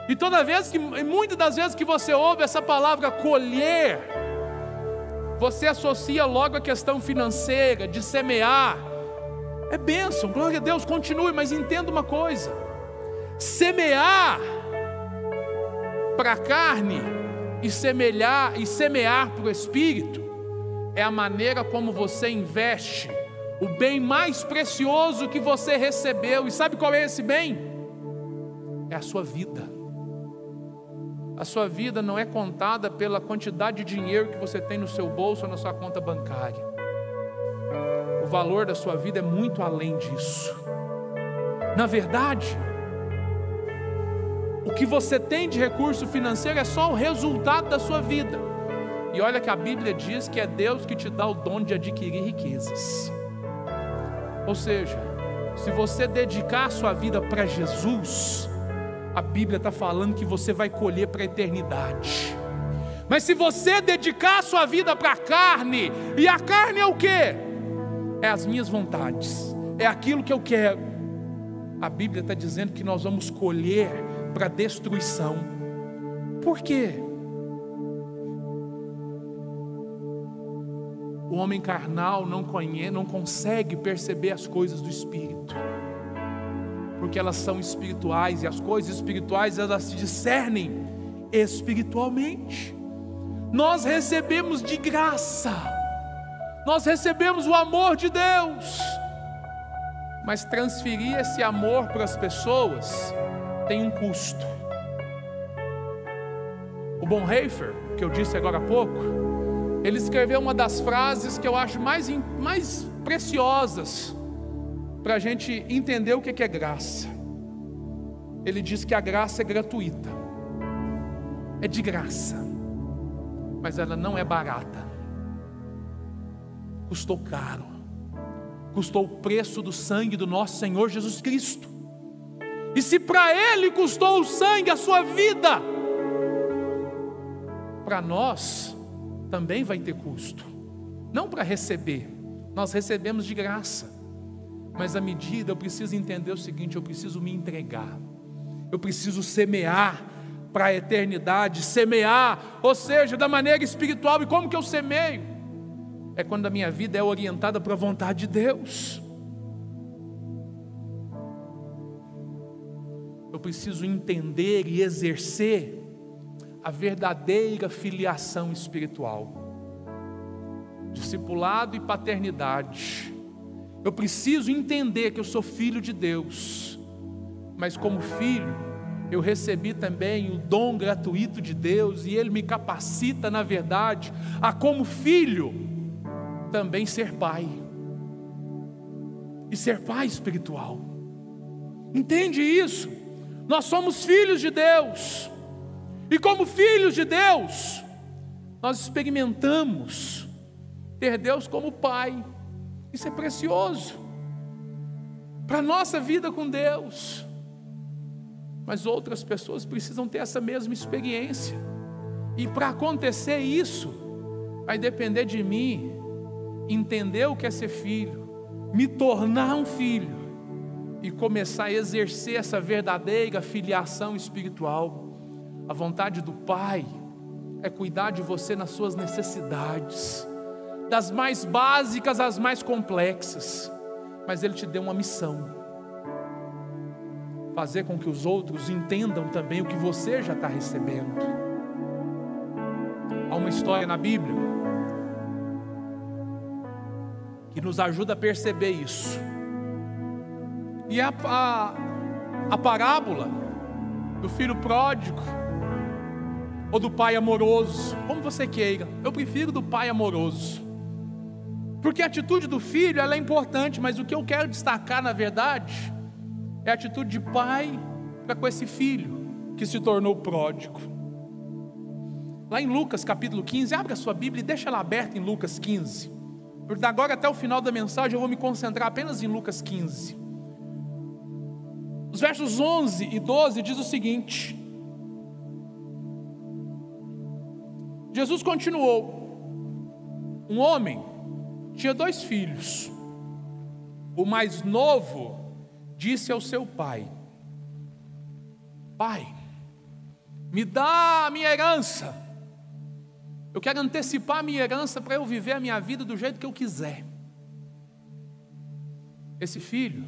E muitas das vezes que você ouve essa palavra colher, você associa logo a questão financeira, de semear. É bênção, glória a Deus, continue, mas entenda uma coisa: semear para a carne e semear para o Espírito é a maneira como você investe o bem mais precioso que você recebeu. E sabe qual é esse bem? É a sua vida. A sua vida não é contada pela quantidade de dinheiro que você tem no seu bolso ou na sua conta bancária. O valor da sua vida é muito além disso. Na verdade, o que você tem de recurso financeiro é só o resultado da sua vida. E olha que a Bíblia diz que é Deus que te dá o dom de adquirir riquezas. Ou seja, se você dedicar a sua vida para Jesus, a Bíblia está falando que você vai colher para a eternidade. Mas se você dedicar a sua vida para a carne, e a carne é o quê? É as minhas vontades, é aquilo que eu quero. A Bíblia está dizendo que nós vamos colher para destruição. Por quê? O homem carnal não consegue perceber as coisas do Espírito, porque elas são espirituais, e as coisas espirituais elas se discernem espiritualmente. Nós recebemos de graça, nós recebemos o amor de Deus, mas transferir esse amor para as pessoas tem um custo. O Bonhoeffer, que eu disse agora há pouco, ele escreveu uma das frases que eu acho mais preciosas para a gente entender o que é graça. Ele diz que a graça é gratuita, é de graça. mas ela não é barata. Custou caro. Custou o preço do sangue do nosso Senhor Jesus Cristo. E se para Ele custou o sangue, a sua vida, para nós também vai ter custo. Não para receber, nós recebemos de graça. Mas à medida eu preciso entender o seguinte: eu preciso me entregar. Eu preciso semear para a eternidade, semear, ou seja, da maneira espiritual. E como que eu semeio? É quando a minha vida é orientada para a vontade de Deus. Eu preciso entender e exercer a verdadeira filiação espiritual, discipulado e paternidade. Eu preciso entender que eu sou filho de Deus, mas como filho, eu recebi também o dom gratuito de Deus, e Ele me capacita, na verdade, a como filho, também ser pai, e ser pai espiritual. Entende isso? Nós somos filhos de Deus, e como filhos de Deus, nós experimentamos ter Deus como pai. Isso é precioso para a nossa vida com Deus. Mas outras pessoas precisam ter essa mesma experiência, e para acontecer isso, vai depender de mim entender o que é ser filho, me tornar um filho e começar a exercer essa verdadeira filiação espiritual. A vontade do Pai é cuidar de você nas suas necessidades, das mais básicas às mais complexas, mas Ele te deu uma missão: fazer com que os outros entendam também o que você já está recebendo. Há uma história na Bíblia que nos ajuda a perceber isso, e é a parábola do filho pródigo, ou do pai amoroso, como você queira. Eu prefiro do pai amoroso, porque a atitude do filho, ela é importante, mas o que eu quero destacar, na verdade, é a atitude de pai para com esse filho que se tornou pródigo. Lá em Lucas capítulo 15, abre a sua Bíblia e deixa ela aberta em Lucas 15. Porque agora até o final da mensagem eu vou me concentrar apenas em Lucas 15. Os versos 11 e 12 diz o seguinte: Jesus continuou: um homem tinha 2 filhos. O mais novo disse ao seu pai: Pai, me dá a minha herança. Eu quero antecipar a minha herança para eu viver a minha vida do jeito que eu quiser. Esse filho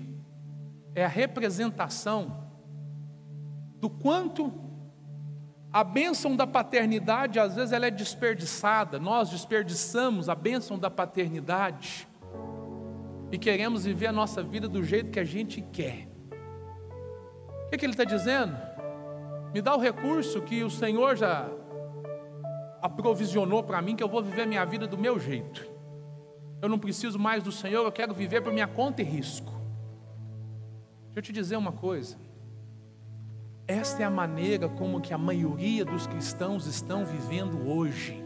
é a representação do quanto a bênção da paternidade, às vezes ela é desperdiçada. Nós desperdiçamos a bênção da paternidade e queremos viver a nossa vida do jeito que a gente quer. O que ele está dizendo? Me dá o recurso que o Senhor já aprovisionou para mim, que eu vou viver a minha vida do meu jeito. Eu não preciso mais do Senhor, eu quero viver por minha conta e risco. Deixa eu te dizer uma coisa: esta é a maneira como que a maioria dos cristãos estão vivendo hoje,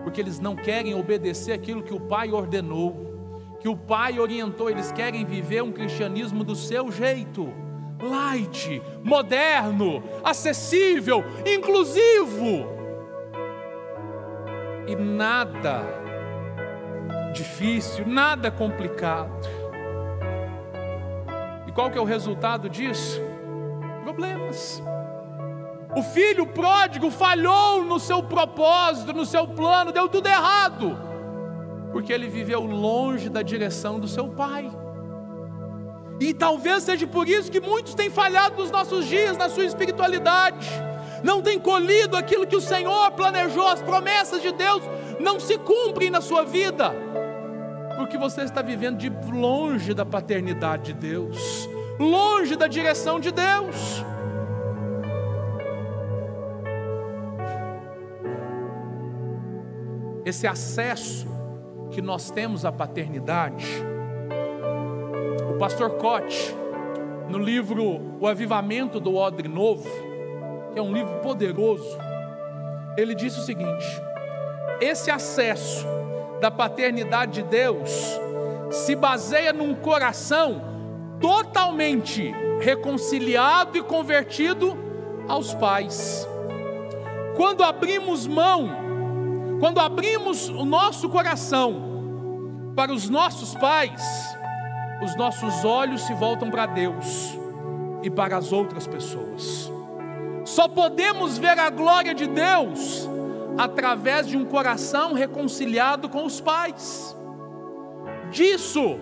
porque eles não querem obedecer aquilo que o Pai ordenou, que o Pai orientou. Eles querem viver um cristianismo do seu jeito, light, moderno, acessível, inclusivo, e nada difícil, nada complicado. E qual que é o resultado disso? Problemas. O filho pródigo falhou no seu propósito, no seu plano, deu tudo errado, porque ele viveu longe da direção do seu pai. E talvez seja por isso que muitos têm falhado nos nossos dias, na sua espiritualidade, não têm colhido aquilo que o Senhor planejou. As promessas de Deus não se cumprem na sua vida, porque você está vivendo de longe da paternidade de Deus, longe da direção de Deus. Esse acesso que nós temos à paternidade, o pastor Koch, no livro O Avivamento do Odre Novo, que é um livro poderoso, ele disse o seguinte: esse acesso da paternidade de Deus se baseia num coração totalmente reconciliado e convertido aos pais. Quando abrimos mão, quando abrimos o nosso coração para os nossos pais, os nossos olhos se voltam para Deus e para as outras pessoas. Só podemos ver a glória de Deus através de um coração reconciliado com os pais. Disso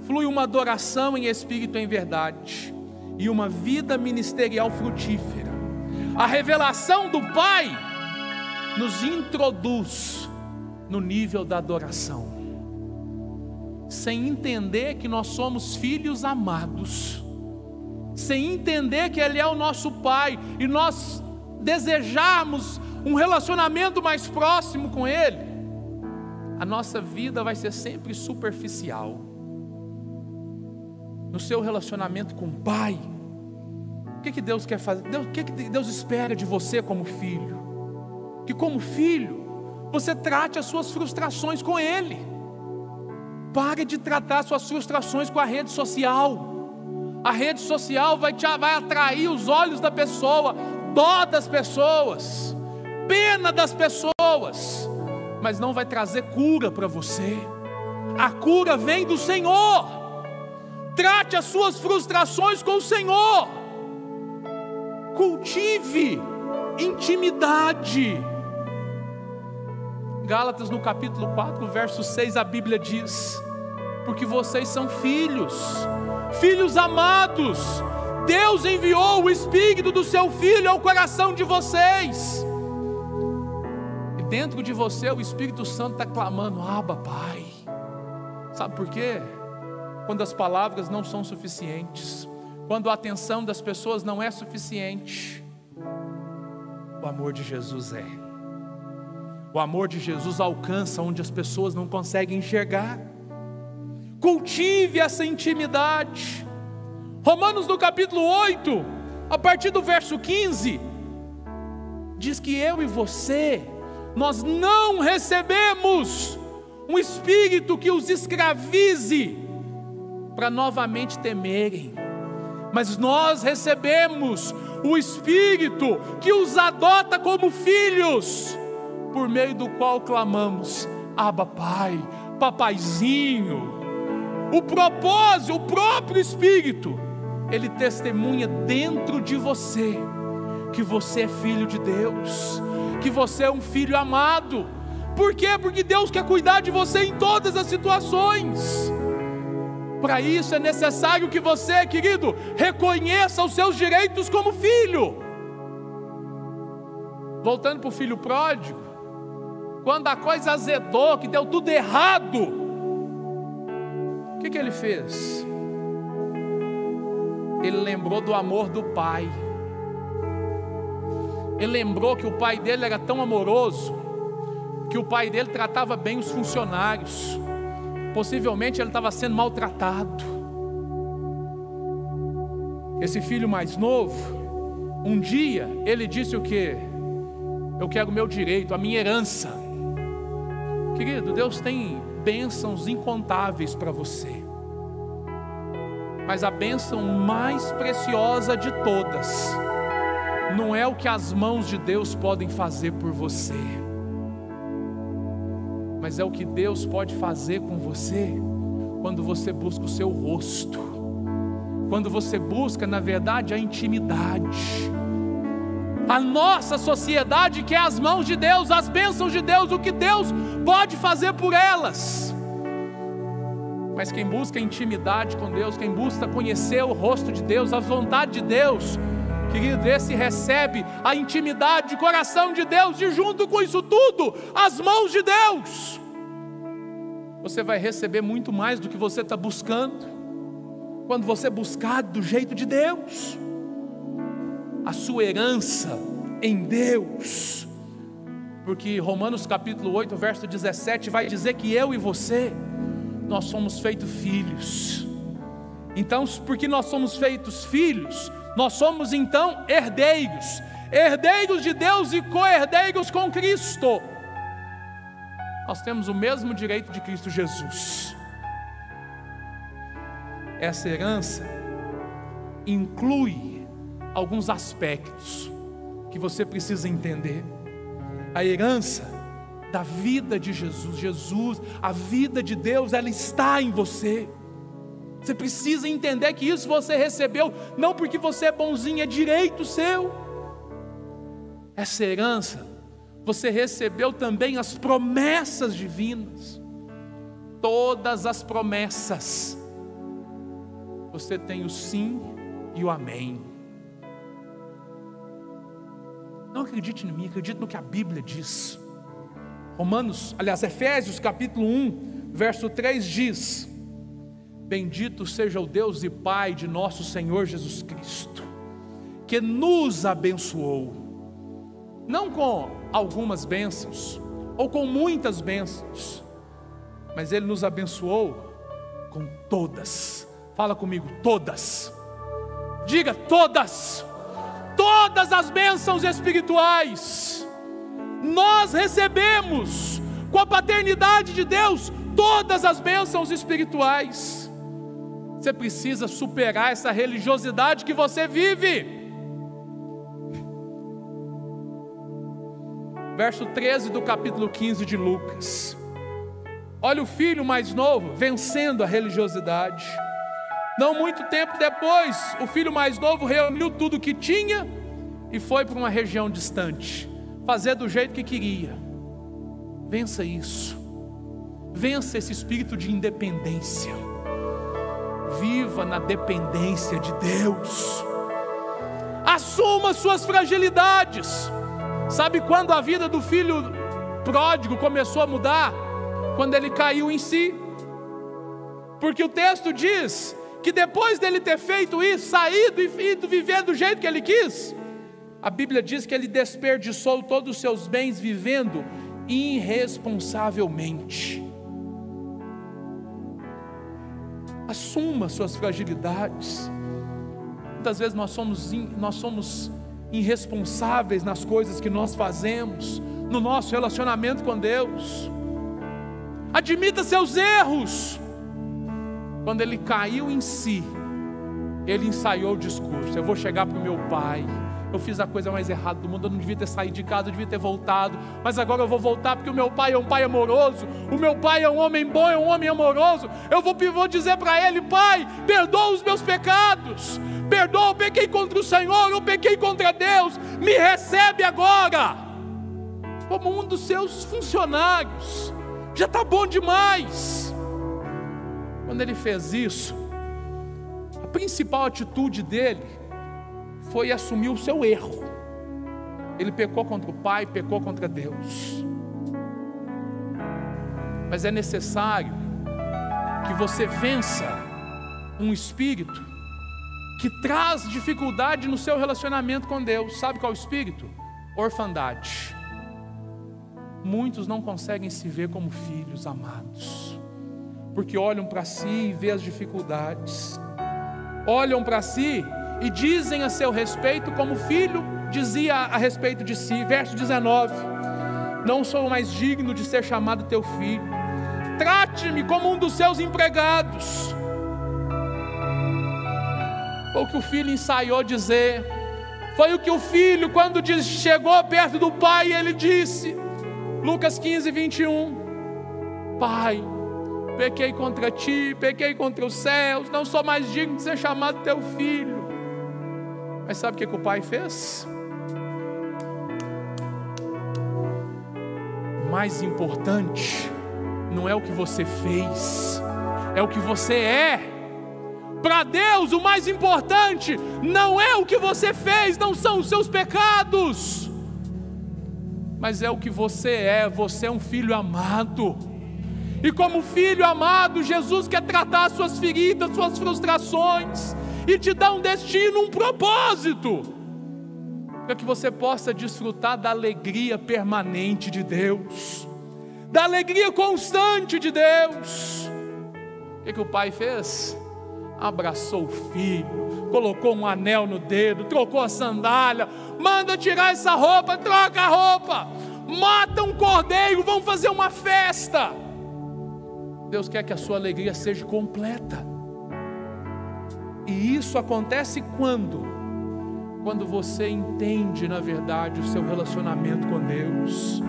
flui uma adoração em espírito e em verdade, e uma vida ministerial frutífera. A revelação do Pai nos introduz no nível da adoração, sem entender que nós somos filhos amados, sem entender que Ele é o nosso Pai, e nós desejarmos um relacionamento mais próximo com Ele, a nossa vida vai ser sempre superficial. No seu relacionamento com o Pai, o que Deus quer fazer? O que Deus espera de você como filho? Que como filho, você trate as suas frustrações com Ele. Pare de tratar suas frustrações com a rede social. A rede social vai atrair os olhos da pessoa, dó das pessoas, pena das pessoas, mas não vai trazer cura para você. A cura vem do Senhor. Trate as suas frustrações com o Senhor. Cultive intimidade. Gálatas no capítulo 4, verso 6, a Bíblia diz: porque vocês são filhos, filhos amados. Deus enviou o Espírito do seu Filho ao coração de vocês. E dentro de você o Espírito Santo está clamando: Abba, Pai. Sabe por quê? Quando as palavras não são suficientes, quando a atenção das pessoas não é suficiente, o amor de Jesus é. O amor de Jesus alcança onde as pessoas não conseguem enxergar. Cultive essa intimidade. Romanos no capítulo 8, a partir do verso 15, diz que eu e você, nós não recebemos um espírito que os escravize para novamente temerem, mas nós recebemos o Espírito que os adota como filhos, por meio do qual clamamos: Abba, Pai, papaizinho. O propósito, o próprio Espírito, ele testemunha dentro de você que você é filho de Deus, que você é um filho amado. Por quê? Porque Deus quer cuidar de você em todas as situações. Para isso é necessário que você, querido, reconheça os seus direitos como filho. Voltando para o filho pródigo, quando a coisa azedou, que deu tudo errado, o que ele fez? Ele lembrou do amor do pai. Ele lembrou que o pai dele era tão amoroso, que o pai dele tratava bem os funcionários. Possivelmente ele estava sendo maltratado. Esse filho mais novo, um dia ele disse o quê? Eu quero o meu direito, a minha herança. Querido, Deus tem bênçãos incontáveis para você, mas a bênção mais preciosa de todas não é o que as mãos de Deus podem fazer por você, mas é o que Deus pode fazer com você quando você busca o seu rosto, quando você busca, na verdade, a intimidade. A nossa sociedade quer as mãos de Deus, as bênçãos de Deus, o que Deus pode fazer por elas. Mas quem busca intimidade com Deus, quem busca conhecer o rosto de Deus, a vontade de Deus, querido, esse recebe a intimidade de coração de Deus, e junto com isso tudo, as mãos de Deus. Você vai receber muito mais do que você está buscando, quando você buscar do jeito de Deus. A sua herança em Deus, porque Romanos capítulo 8, verso 17, vai dizer que eu e você, nós somos feitos filhos. Então, porque nós somos feitos filhos, nós somos então herdeiros. herdeiros de Deus e co-herdeiros com Cristo. Nós temos o mesmo direito de Cristo Jesus. Essa herança inclui alguns aspectos que você precisa entender. A herança da vida de Jesus, a vida de Deus, ela está em você. Você precisa entender que isso você recebeu, não porque você é bonzinho, é direito seu. Essa herança, você recebeu também as promessas divinas. Todas as promessas. Você tem o sim e o amém. Não acredite em mim, acredite no que a Bíblia diz. Efésios capítulo 1, verso 3 diz: bendito seja o Deus e Pai de nosso Senhor Jesus Cristo, que nos abençoou, não com algumas bênçãos, ou com muitas bênçãos, mas Ele nos abençoou com todas. Fala comigo, todas. Diga todas. Todas as bênçãos espirituais. Nós recebemos com a paternidade de Deus todas as bênçãos espirituais. Você precisa superar essa religiosidade que você vive. Verso 13 do capítulo 15 de Lucas. Olha o filho mais novo vencendo a religiosidade. Não muito tempo depois, o filho mais novo reuniu tudo o que tinha e foi para uma região distante, fazer do jeito que queria. Vença isso. Vença esse espírito de independência. Viva na dependência de Deus. Assuma suas fragilidades. Sabe quando a vida do filho pródigo começou a mudar? Quando ele caiu em si. Porque o texto diz que depois dele ter feito isso, saído e ido viver do jeito que ele quis, a Bíblia diz que ele desperdiçou todos os seus bens vivendo irresponsavelmente. Assuma suas fragilidades. Muitas vezes nós somos irresponsáveis nas coisas que nós fazemos, no nosso relacionamento com Deus. Admita seus erros. Quando ele caiu em si, ele ensaiou o discurso: eu vou chegar para o meu pai, eu fiz a coisa mais errada do mundo, eu não devia ter saído de casa, eu devia ter voltado, mas agora eu vou voltar porque o meu pai é um pai amoroso, o meu pai é um homem bom, é um homem amoroso. Eu vou dizer para ele: pai, perdoa os meus pecados, perdoa, eu pequei contra o Senhor, eu pequei contra Deus, me recebe agora como um dos seus funcionários, já está bom demais. Quando ele fez isso, a principal atitude dele foi assumir o seu erro. Ele pecou contra o Pai, pecou contra Deus. Mas é necessário que você vença um espírito que traz dificuldade no seu relacionamento com Deus. Sabe qual é o espírito? Orfandade. Muitos não conseguem se ver como filhos amados, porque olham para si e vê as dificuldades, olham para si e dizem a seu respeito como o filho dizia a respeito de si. Verso 19: não sou mais digno de ser chamado teu filho, trate-me como um dos seus empregados. Foi o que o filho ensaiou dizer, foi o que o filho, quando chegou perto do pai, ele disse, Lucas 15, 21, pai, pequei contra ti, pequei contra os céus, não sou mais digno de ser chamado teu filho. Mas sabe o que o pai fez? O mais importante não é o que você fez, é o que você é. Para Deus o mais importante não é o que você fez, não são os seus pecados, mas é o que você é. Você é um filho amado. E como filho amado, Jesus quer tratar suas feridas, suas frustrações, e te dar um destino, um propósito, para que você possa desfrutar da alegria permanente de Deus, da alegria constante de Deus. O que o pai fez? abraçou o filho, colocou um anel no dedo, trocou a sandália, manda tirar essa roupa, troca a roupa, mata um cordeiro, vamos fazer uma festa. Deus quer que a sua alegria seja completa. E isso acontece quando você entende na verdade o seu relacionamento com Deus,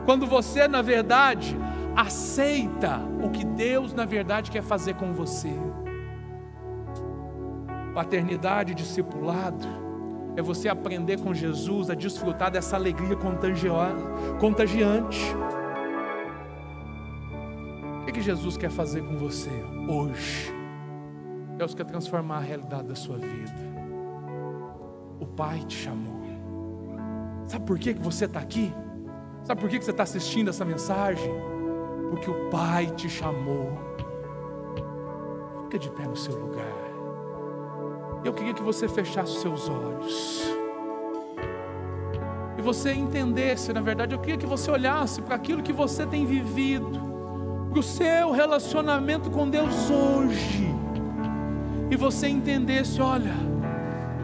quando você na verdade aceita o que Deus na verdade quer fazer com você. Paternidade e discipulado é você aprender com Jesus a desfrutar dessa alegria contagiante. O que Jesus quer fazer com você hoje? Deus quer transformar a realidade da sua vida. O Pai te chamou. Sabe por que você está aqui? Sabe por que você está assistindo essa mensagem? Porque o Pai te chamou. Fica de pé no seu lugar. Eu queria que você fechasse os seus olhos e você entendesse, na verdade, eu queria que você olhasse para aquilo que você tem vivido, para o seu relacionamento com Deus hoje, e você entendesse, olha,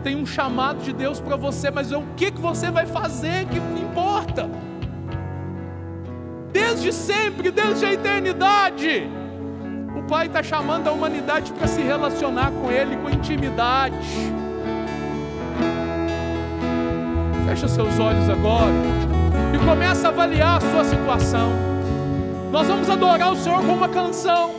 tem um chamado de Deus para você, mas o que você vai fazer que importa? Desde sempre, desde a eternidade, o Pai está chamando a humanidade para se relacionar com Ele com intimidade. Fecha seus olhos agora e começa a avaliar a sua situação. Nós vamos adorar o Senhor com uma canção.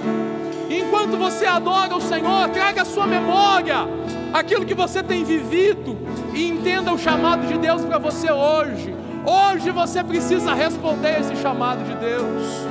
E enquanto você adora o Senhor, traga à sua memória aquilo que você tem vivido e entenda o chamado de Deus para você hoje. Hoje você precisa responder esse chamado de Deus.